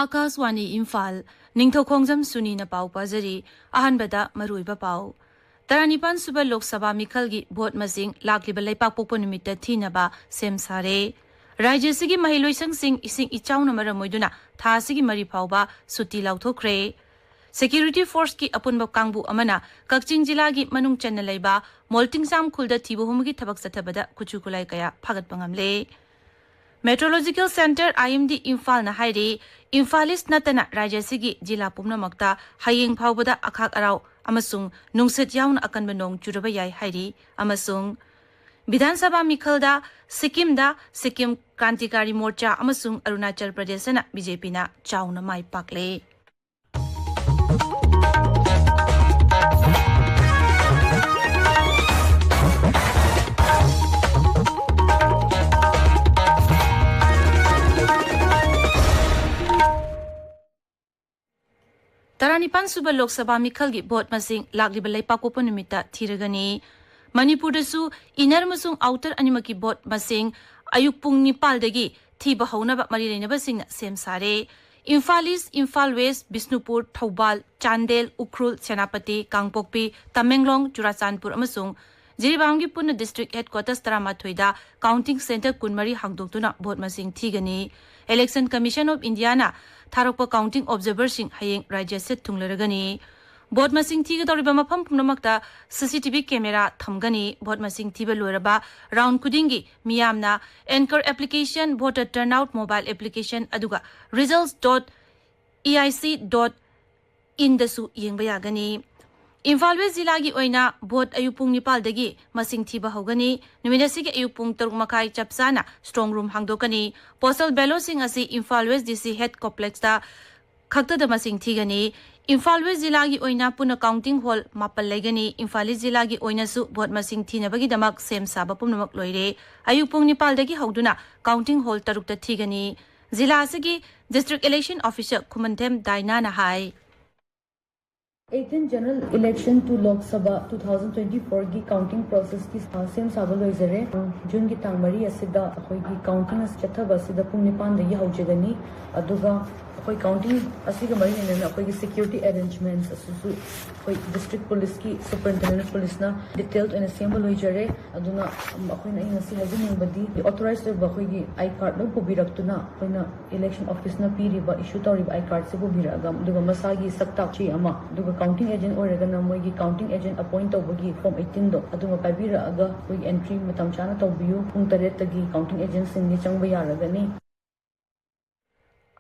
Akaswani Imphal, Ninthoukhongjam Suni na pau pazari, ahanbada maruiba pau. Taranipan suba Lok Sabha Mikhalgi vote masing lakliba laipak pokpo numita thinaba sem sare. Rajya sigi mahiloisang sing ising ichaw na maramoyduna tha sigi mari phawba suti lauthokre. Security Force ki apunba kangbu amana Kakching Jila gi manung channa laiba molting sam khulda thibuhumgi thabak sathabada kuchukulai kaya phagat pangamle. Meteorological Center IMD Imphal na hairi Imphalis natana Rajya sigi jila pumnamakta hayeng phawbada akhak arau amasung nungset yauna akanba nong churaba yai hairi amasung Bidhan Sabha Mikhalda Sikimda Sikkim Krantikari Morcha amasung Arunachal Pradesh na BJP na chauna mai pakle. Taranipan suba Lok Sabha Mikhalgi vote masing lakliba laipak pokpo numita thiragani. Manipur dasu inar masung outer animaki vote masing ayuk pung nipal dagi thiba haunaba mari leinaba singna sem sare. Imphal East, Imphal West, Bishnupur, Thoubal, Chandel, Ukhrul, Senapati, Kangpokpi, Tamenglong, Churachandpur amasung Jiribamgi Puna District Headquarters Taramathoida Counting Center Kunmari hangdoktuna vote masing thigani. Election Commission of India na Tharokpa Counting Observer sing hayeng Rajya set thunglaragani. Vote masing thiga doriba mafam pumnamakta CCTV camera thamgani. Vote masing thiba loiraba round kudingi miyamna Anchor application, voter turnout mobile application aduga results.eic.in dasu yengba yagani. Imphal West Jilagi oina vote ayupung nipal dagi masing thiba hogani. Numidasigi ayupung taruk makai chapsana strong room hangdokani. Postal ballot sing asi Imphal West DC head complex da khakta da masing thigani. Imphal West Jilagi oina puna counting hall mapal legani. Imphal East Jilagi oina su vote masing thinabagi damak sem saba pumnamak loire. Ayupung nipal dagi hogduna counting hall tarukta thigani. Jila asigi district election officer Kumanthem Daina na hai. 18th General Election to Lok Sabha 2024 की counting process की same साबल होइजरे जून की तांगमरी असिदा अखोई counting अस चथब असिदा पुंग निपान दगी हौजगनी अदुगा अखोई counting असिगा मरी ने अखोई security arrangements असुसु अखोई district police की superintendent police ना detailed and assemble होइजरे अदुना अखोई ना इंगसी हजिन बदी authorized अखोई आई कार्ड नो पुबिरक्तुना अखोई ना election office ना पीरिबा issue तौरिबा आई कार्ड से पुबिरगा दुगा मसागी सक्ता ची अमा दुगा counting agent oragana moigi counting agent appoint tawbagi form 18 do aduma paibira aga koi entry matam chana tawbiyu pung 8 tagi counting agent sing ni changba yaragani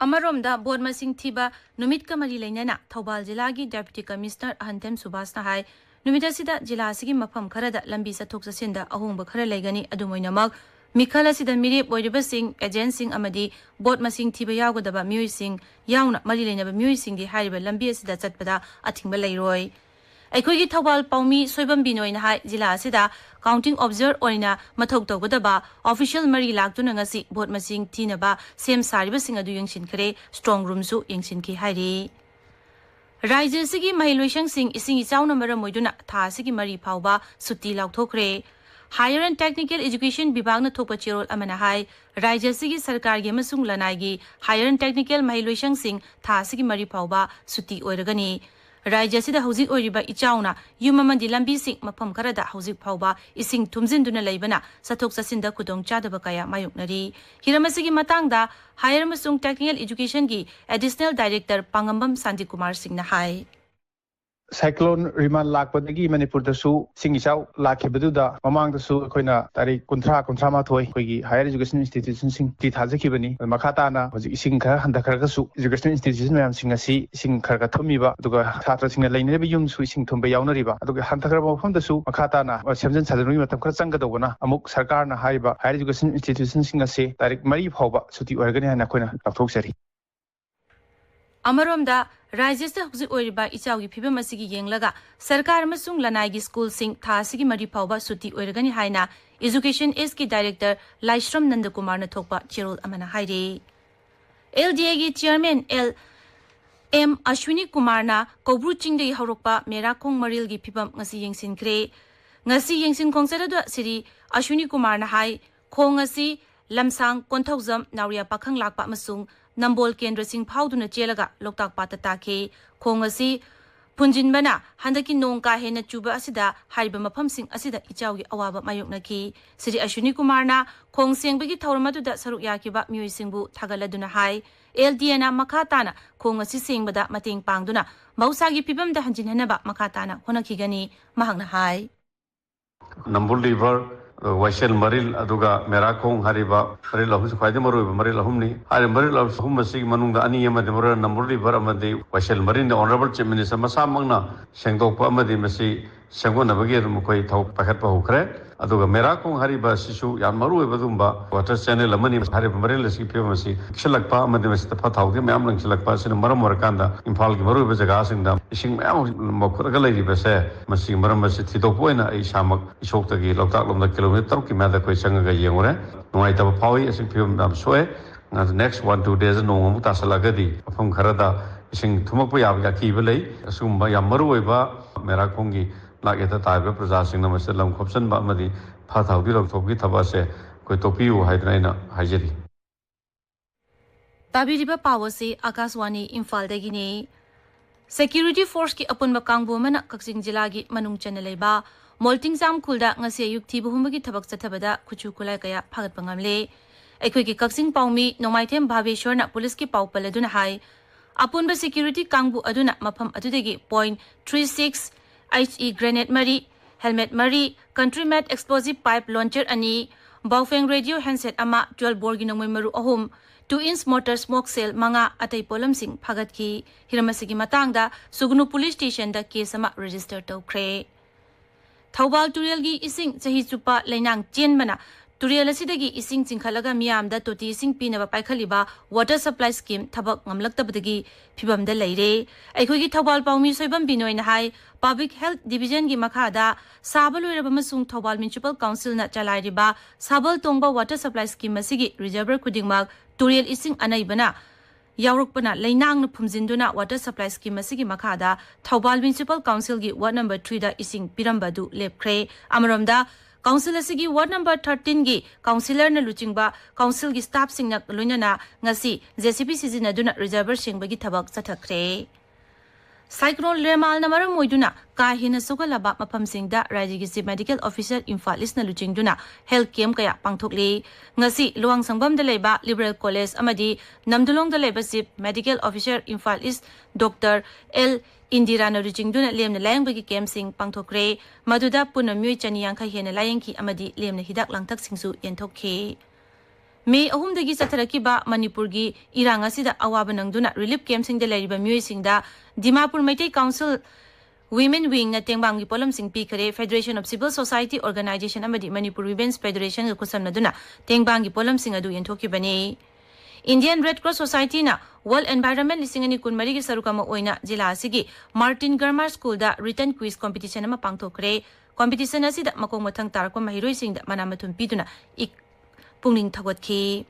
Amaromda board masing thiba numit kamari leinana Thoubal Jilagi Deputy Commissioner Ahanthem Subhasna hai numitasida jila asigi mafam kharada lambi sathok sasinda ahongba khara leigani adumoinamak Mikhal asida mirip oiriba sing agent sing amadi board masing thiba yagodaba miyoi sing yauna mari leinaba miyoi sing di hariba lambi asida chatpada athingba leiroi Aikhoigi Thoubal Paumi Soibam Binoina hai jila asida counting observer oina mathok tawgodaba official mari laktuna ngasi board masing thinaba sem sariba sing adu yengsin khare strong room su yengsin ki hairi Rajya sigi mahiloisang sing ising ichauna maramoiduna tha sigi mari phawba suti laukthokre Higher and Technical Education Bibagna Thopa Chirol Amana Hai, Rajya Sigi Sarkar Gemasung Lanagi, Higher and Technical Mahiloisang Sing, Thasigi Mari Pauba, Suti Oiragani. Rajya Sida Hausi Oriba Ichauna, Yumamandi Lambi Sing Mapam Karada Hausi Pauba, Ising Tumzinduna Laibana, Satok Sasinda Kudong Chadabakaya Mayuknari. Hiramasigi Matangda, Higher Masung Technical Education Gi, Additional Director Pangambam Sandikumar Singh Nahai. Cyclone Riman Lakpadagi Manipur dasu Singisau Lakibaduda Mamang dasu Koina Tari Kuntra Kuntrama Toy Kogi Higher Education Institution Sing Titazakibani Makatana was Isinka and the Kargasu Education Institution Mam Singasi Sing Kargatomiba Duga Tatra Sing Lane Yum Swissing Tumbayana Riba Duga Hantakarabo from the Su Makatana was Samson Sadrima Tamkasanga Amuk Sarkarna Haiba Higher Education Institution Singasi Tarik Mari Hoba Suti Organa and Aquina Tokari Amaromda Rajya Husi Oriba Ichaugi Pibamasigi Yenglaga, Sarkar Masung Lanagi School Sing Thasigi Mari Pauba Suti Organi Haina, Education Eski Director Laishram Nandakumar Nathokpa Chirul Amana Hairi. LDA Chairman L. M. Ashwini Kumarna, Kobru Chingde Harokpa, Merakong Marilgi Pibam Ngasi Yengsin Kre, Ngasi Yengsin Kongsada City, Ashwini Kumarna Hai, Kongasi, Lamsang, Konthauzam, Nauria Pakhang Lakpa Masung, Nambol Kendra Singh Pauduna Chelaga, Loktak Patataki, Kongasi, Punjinbana, Handaki Nonka Hena Chuba Asida, Hariba Mapam Sing Asida Ichawi Awaba Mayuknaki, Siri Ashuni Kumarna, Kong Sing Bigi Tauramadu da Saruyakiba, Mui Singbu, Tagaladuna Hai, LDNA Makatana, Kongasi Sing Bada Mating Pangduna, Mausagi Pibam da Hanjinaba Makatana, Honakigani, Mahangna Hai. Nambul River, Waishel Maril, Aduga, Merakong, Hariba, Maril Lahus, Quadamaru, Maril Humni, Hari Maril of Humasi, Manunga, Aniyama, the Mura, Nambul River, Amadi, Waishel Marin, the Honorable Chief Minister Masamanga, Shango Pamadi Masi, Shangona Bagir Mukoi, Pakapa Hukre, Aduga, Merakong, Hariba, Sishu, Yamaru, Badumba, Water Channel, Lamani, Harib Maril, Skipimasi, Shilakpa, Madimas, the Patau, Mamlang Shilakpas, and Maramurakanda, Imphal, Maru, Vazagas, and Ishing Mokuragala, Bese, Masi Maramasi, Tito Buena, Ishamak, Shokagi, Lokalum, the kilometer, Kimada, Koisanga Yamore, Noita Paui, as if you am Sue, and the next 1-2 days, no Mutasalagadi, from Karada, Ishing Tumapuya, Kibele, Sumba Yamarueva, Merakongi, like at the time of possessing the Masalam Kopsan Bamadi, Patau, Toki Tabase, Kotopiu, Hydrana, Hajeri. Tabiriba Pawasi, Akaswani, Imphal Degini. Security Force ki apun bakang bumana Kaksing Jilagi, Manung Chaneleba, Molting Zam Kulda, Ngasi Yukti Buhumagi Tabak Satabada, Kuchu Kulakaya, Pagat Pangamle. Equiki Kaksing Paumi, no maitem Babi Shorna, Poliski Pau Paladuna High. Apunba Security Kangbu Aduna, Mapam Adudegi, .36. HE Grenade Mari, Helmet Mari, Country Mat Explosive Pipe Launcher Ani, Baufeng Radio Handset Ama, 12 Borginong Maru Ahum, 2-inch Mortar Smoke Cell, Manga, Atay Polam Sing, Pagatki, Hiramasigi Matangda, Sugunu Police Station, da case ama register to Kre. Taubal Turielgi Ising, Sahichupa, Lenang, Chienmana, Turiel Asidagi Ising Sinkhalaga Miam, da Toti Sing Pinava Paikaliba, Water Supply Scheme, Tabak Mamlaktabadagi, Pibam de Lady, Equigi Taubal Paumi Soibam Bino in High, Public Health Division gi Makada, Sabal Rabamasung Taubal Municipal Council na Chalariba, Sabal Tongba Water Supply Scheme Masigi, Reservoir Kudingmag, Turiel Ising Anaibana, Yarukpana, Lainang Pumzinduna Water Supply Scheme Masigi Makada, Taubal Municipal Council gi Ward number 3 da Ising Pirambadu Lepre, Amaramda, Council Asigi Ward number 13 gi Councilor na Luchingba, Council gi staff sing na Lunana, Ngasi, JCP Sizina Duna Reservoir Sing Bagi Tabak Satakre. Cyclone Remal Namara Moiduna, Kahina Sogalaba Mapam Singda, Rajigisi Medical Officer Imphal Isna Luchingduna, Health Kem Kaya Pangtokli, Ngasi, Luang Sangbam de Leba, Liberal College Amadi, Namdulong de Leba Sip, Medical Officer Imphal Is, Dr. L. Indirana Luchingduna, Lem the Langbagi Kem Sing Pangtokre, Maduda Punamui Chaniang Kahena Layanki Amadi, Lem the Hidak Langtak Singsu Yentoke. May ahumdagi sa Tarakiba, Manipurgi, Irangasida Awabanangduna, Relief Camp Sing de Lariba Musing da, Dimapur Meitei Council, Women Wing na Tengbangi Polam Sing Pikare, Federation of Civil Society Organization Amadi Manipur Women's Federation Kusam Naduna, Tengbangi Polam Sing Adu Yentoki Bane. Indian Red Cross Society na, World Environment Lisingani Kunmarigi Sarukama Oina, Jila Sigi, Martin Grammar School da, Written Quiz Competition na Pangtokre, Competition Asida Makong Matang Tarakwa Mahiro Sing da Manamatun Piduna, Pungling Tagotki.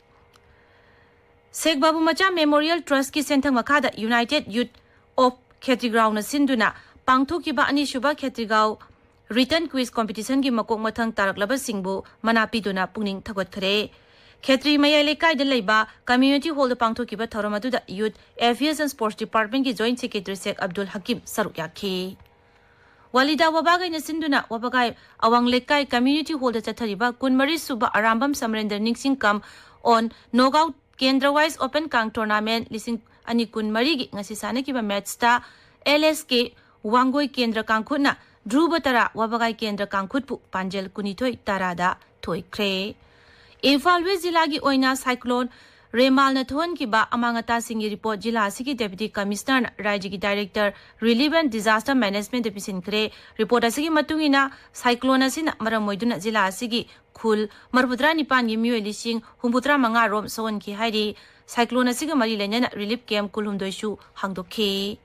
Sek Babu Macha Memorial Trust ki Sentang Makada United Youth of Khetrigao na Sinduna Pangthokiba ani Shuba Khetrigao Written Quiz Competition ki Makok Mathang Taraklaba Singbu Manapiduna Pungling Tagotkare. Khetri Mayale Kai de Leba Community Hall the Pangthokiba Thoramadu Youth Affairs and Sports Department ki Joint Secretary Sek Abdul Hakim Sarukyaki. Walida Wabagay na Sinduna, Wabagay, Awang Lekay Community Hall the Chatariba, Kunmari Suba Arambam Samrender Ningsing Kam on Nogaut Kendra-wise Open Kang Tournament, Lising Ani Kunmarigi, Nasisana Kiba Metsta, LSK, Wangoy Kendra Kangkuna, Drubatara, Wabagay Kendra Kangkutpu, Panjel Kunitoy, Tarada, Toy Kre. Imphal West Jilagi Oina Cyclone, Remal Nathon Kiba Amangata Singi report Jila Siki Deputy Commissioner Rajigi Director Relief and Disaster Management Depisin Kre report Asigi Matungina Cyclone Asina Maramoiduna Jila Sigi Kul Marputra Nipan Yimyu Lising Humputra Manga Rom Son Ki Haidi Cyclone Asiga Mari Lena Relief Camp Kulhum Doishu Hangdoke.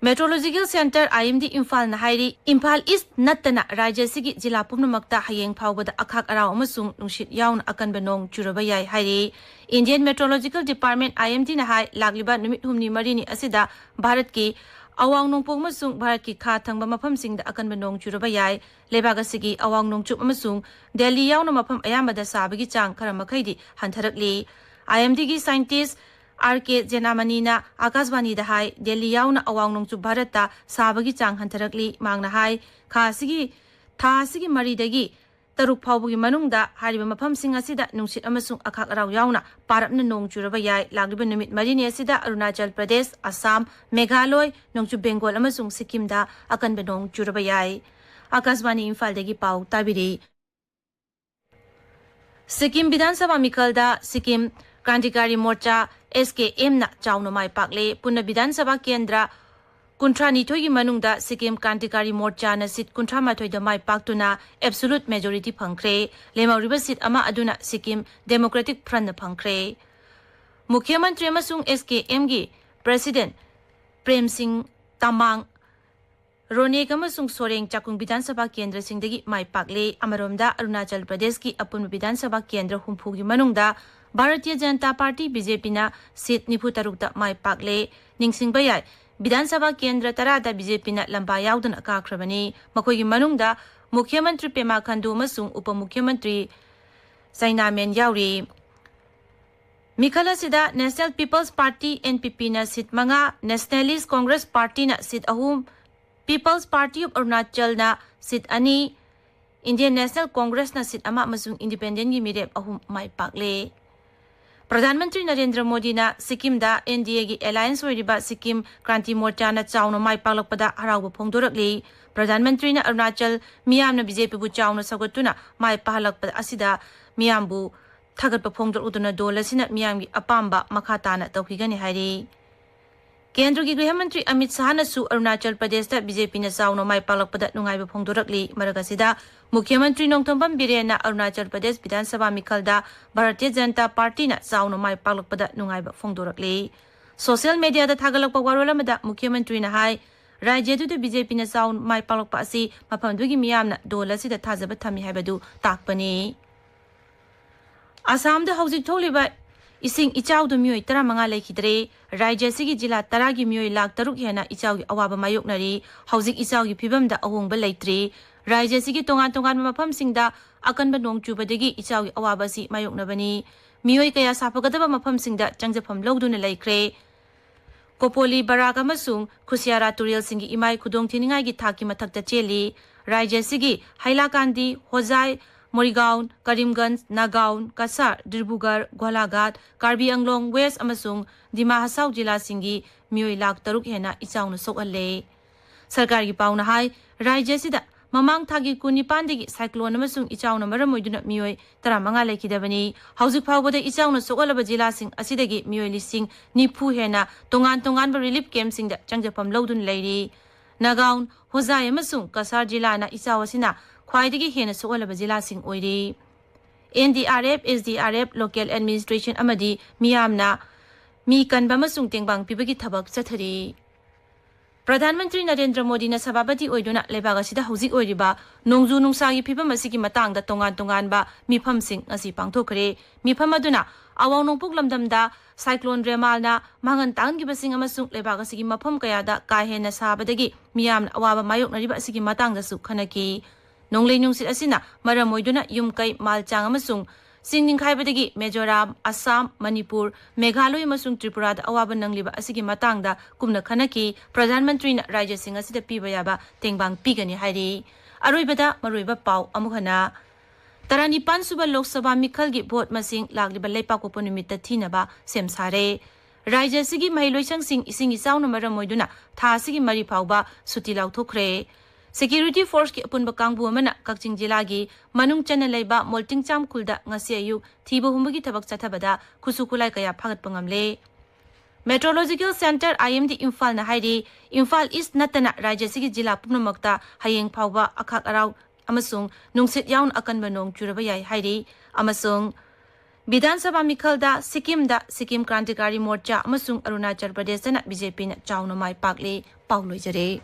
Meteorological Center IMD Imphal na Hairi Imphal East Natana Raja Sigi Jila Pumnamakta Hayeng Pawbada Akak Arao Amasung Nungshit Yaun Akan Banong Churabayai Hairi Indian Meteorological Department IMD na Hai Lagliba Numit Humni Marini Asida Bharat ki Awang Nongpong Masung Bharat ki Kha Thangba Mapam Singda Akan Banong Churabayai Lebaga Sigi Awang Nongchup Amasung Delhi Yaun Mapam Ayamada Sabagi Chang Karamakhaidi Hantarakli IMD gi scientist RK Jenamani Akaswani da hai Delhi yauna awang nongchu Bharata sabagi chang hantarakli mangna hai khasigi thasigi maridagi taruk phawbugi manungda hariba mafamsing asida nungsit amasung akhak araw yauna parapna nong churaba yai lagliba numit marini asida Arunachal Pradesh Assam Meghalaya nongchu Bengal amasung Sikkim da akanba nong churaba yai Akaswani Imphal dagi pau tabiri Sikkim Vidhan Sabha Mikalda Sikkim Krantikari Morcha SKM na chawno mai pakle punna Vidhan Sabha Kendra Kuntra Nithoi gi manungda Sikkim Krantikari Morcha na sit Kuntra Mathoi da mai paktuna absolute majority phangkhre lemauriba sit ama aduna Sikkim Democratic Front na phangkhre Mukhya Mantri amasung SKM gi President Prem Singh Tamang Ronek amasung Soreng Chakung Vidhan Sabha Kendra singdagi mai pakle amaromda Arunachal Pradesh ki apun Vidhan Sabha Kendra humpu gi manungda Bharatiya Janata Party BJP na seat niputarukta mai pakle ningsing bayai Vidhan Sabha Kendra tarada BJP na lamba yaudana kakhrabani makoigi manungda Mukhya Mantri Pema Khandu amasung Upa Mukhya Mantri Saina Men yauri Mikhala sida National People's Party NPP na seat manga Nationalist Congress Party na seat ahum People's Party of Arunachal na seat ani Indian National Congress na seat ama amasung Independent gi mirep ahum mai pakle Pradhan Mantri Narendra Modi na Sikkim da NDA gi alliance oiriba Sikkim Kranti Morcha na chawno mai paklakpada haraw phongdorakli Pradhan Mantri na Arunachal miyam na BJP bu chawno sagatuna mai pahalakpada asida miyam bu thagatpa phongdoruduna dolasina miyam gi apamba makhata na tawhigani hairi Kendra gi Griha Mantri Amit Shah na su Arunachal Pradesh da BJP na chawno mai paklakpada nungaiba phongdorakli maragasida Mukhya Mantri Nongthombam Biren na Arunachal Pradesh Vidhan Sabha Mikhalda Bharatiya Janata Party na chawno mai paklakpada nungaiba phongdorakli Social media da thagalakpa warol amada Mukhya Mantri na hai Rajya du BJP na chawno mai paklakpa asi maphamdugi miyamna dola sida thajaba thami haibadu takpani Assam da hauzik tholiba ising ichaw du myoi 15 lekhidre Rajya sigi jila 10 gi myoi lakh 3 hena ichaw gi awaba mayoknari hauzik ichaw gi phibamda ahongba leitri Rajya sigi tongan mafam singda akanba nong chubadagi ichaw gi awaba si mayoknabani miyoi kaya sapagadaba mafam singda changjafam lawduna laikre Kopoli Barak amasung Khusiara Turil singi imai khudong thiningai gi thaki mathakta cheli Rajya sigi Hailakandi Hojai Morigaon Karimganj Nagaon Kasar Dirbugar Gwalagat Karbi Anglong West amasung Dima Hasau jila singi miyoi lakh 3 hena ichawna sokalle Sarkar gi pauna hai Rajya sida Mamang thagi kunipandigi cyclone amasung ichawna maramoiduna miyoi 15 lekhidabani hauzik phawbada ichawna sokalaba jila sing asidagi miyoi lising nipu hena tongan relief camp singda changjapam lawdun leiri Nagaon Hojai amasung Kasar jila na ichawasina khwaidagi hena sokalaba jila sing oiri NDRF SDRF local administration amadi miyamna mi kanba amasung tengbang pibagi thabak chathari Pradhan Mantri Narendra Modi na sababati oiduna lebaga sida hauzik oiriba nongju nungsagi phibam asigi matangda tongan ba mifam sing asi pangthokre mifam aduna awang nongpuk lamdamda cyclone Remal na mangan tanggi basing amasung lebaga sigi mafam kayada kahena sabadagi miyam awaba mayoknariba asigi matangda su khanaki nonglei nungsit asina maram oiduna yumkai malchang amasung Singning Khaibadagi Mizoram Assam Manipur Meghalaya amasung Tripura da awaba nangliba asigi matangda kumna khanaki Pradhan Mantri na Rajya Singh asida piba yaba tengbang pigani hairi aroibada maroiba pau amukhana Taranipan suba Lok Sabha Mikhalgi vote masing lagliba leipak ko numita thinaba semsare Rajya sigi mahiloisang sing ising isawna maramoiduna tha sigi mari phawba suti lauthokre Security Force ki apunba kangbu amana Kakching Jilagi manung chana leiba molting cham khulda ngasi ayu thiba humbagi thabak chathabada khusukulai kaya phagat pangamle Meteorological Center IMD Imphal na hairi Imphal East natana Rajya sigi jila pumnamakta hayeng phawba akhak araw amasung nungsit yaun akanba nong churaba yai hairi amasung Vidhan Sabha Mikhalda Sikkim da Sikkim Krantikari Morcha amasung Arunachal Pradesh na BJP na chawna mai pakle pauloi jare